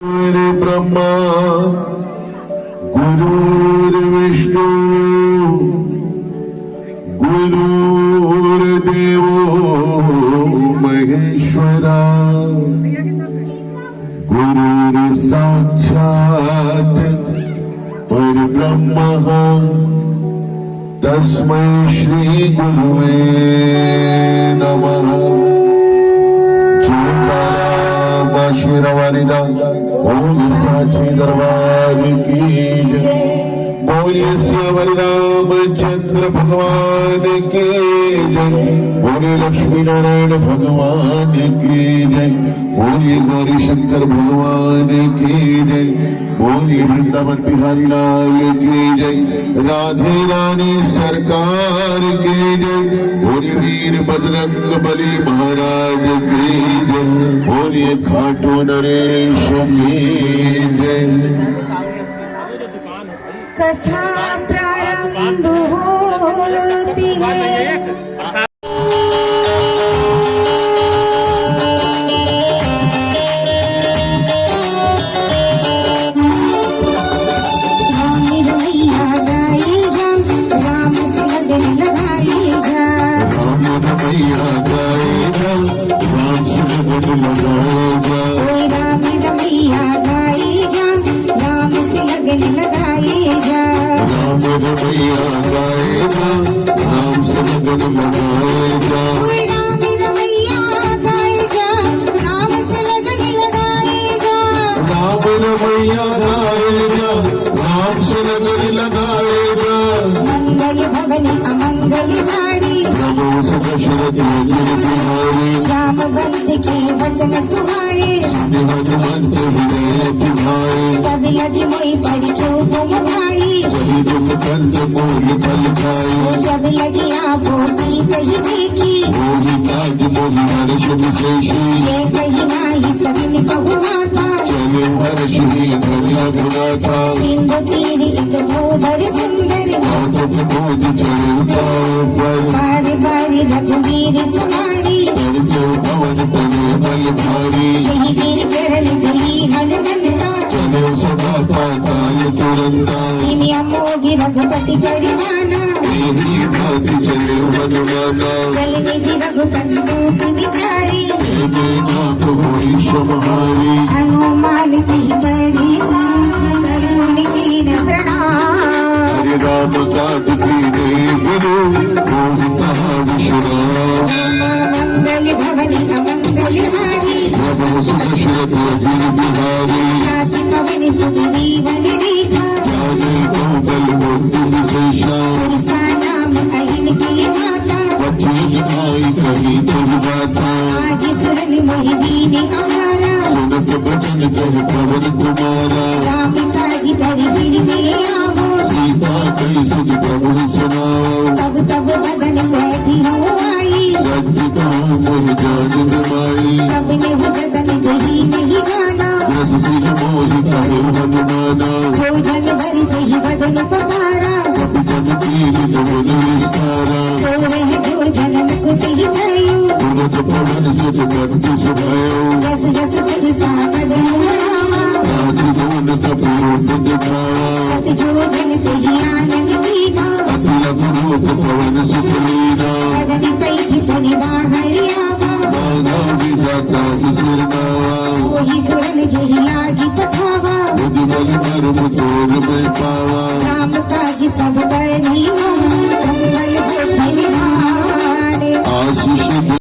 ब्रह्मा गुरुर्विष्णु गुरुर्देवो महेश्वरा गुरुर्साक्षात् परब्रह्मः तस्मै श्री गुरुवे नमः। आशीर्वादिदा ओम साची दरबार की जय। बोलिए श्यामल रामचंद्र भगवान की जय। बोलिए लक्ष्मी नारायण भगवान की जय। बोलिए गौरी शंकर भगवान की जय। बोलिए वृंदावन बिहारी लाल की जय। राधे रानी सरकार की जय। बोलिए वीर बजरंग बली महाराज की जय। बोलिए खाटू नरेश की जय। कथा प्रारंभ होती है। राम से लगन लगाए जा। राम रमैया गाए जा, राम से लगन लगाए जा। राम रमैया गाए जा, राम से लगन लगाए जा। मंगल भवन अमंगल हारी, नमो दशरथ गिर बिहारी। राम बंद के वचन सुहाए, हनुमंत हृदय तुम्हारे। तब लगी मोई पर क्यों तुम भाई, सही दुख कंद मूल फल खाए। जब लगी आपो सीत ही देखी, मोहि काज मोहि हर्ष विशेषी। ये कही नाही सविन बहुमाता, चले हर्ष ही धरि रघुनाथा। सिंधु तीर एक भूधर सुंदर, माधव बोध चढ़े उतारो पर। बारी बारी रघुवीर समारी, करके पवन तने बल भारी। यही गिर चरण धरी हनुमंता, चले सदा पाताल तुरंता। जिमि अमोघ रघुपति परिमाना, तेरी भाति चले हनुमाना। जल निधि रघुपति दूत विचारी, तेरे नाथ होई समहारी। हनुमान तिहि बरी करुण कीन प्रणाम। हरे राम काज कीने बिनु मोहि कहा विश्राम। मंगल भवन अमंगल हारी, नमो दशरथ गिर बिहारी। जाति पवन सुग्रीवन रेखा, जाने को बल बुद्धि विशेषा। सुरसा नाम अहिन की माता, वकील आई कही तुम बाता। आज सुरन मोहि दीन आहारा, सुनत बचन कह पवन कुमारा। राम काज करि फिर में आवो, सीता कही सुध प्रभु सुनाओ। तब तब बदन बैठी हो आई, सत्य कहूँ मोहि जान माई। तब ने वो जतन दही नहीं जाना, रस सिर मोहि कहे हनुमाना। भोजन भर दही बदन पसारा, कपि जन कीर्त बोल विस्तारा। सो रहे जो जन्म कुत ही भयो, तुरत पवन सुत भक्ति सुभायो। जस जस सुरसा बदन बढ़ावा, काशी धून कपूरूप दिखावा। सत जो जन तेहि आनंद कीना, अखिल रूप पवन सुत लीना। बदन पैठ पुनि बाहर आवा, माना विधाता ईश्वर नावा। वही सुरन जहि लागी पठावा, बुद्धि बल मर्म तोर में पावा। राम काज सब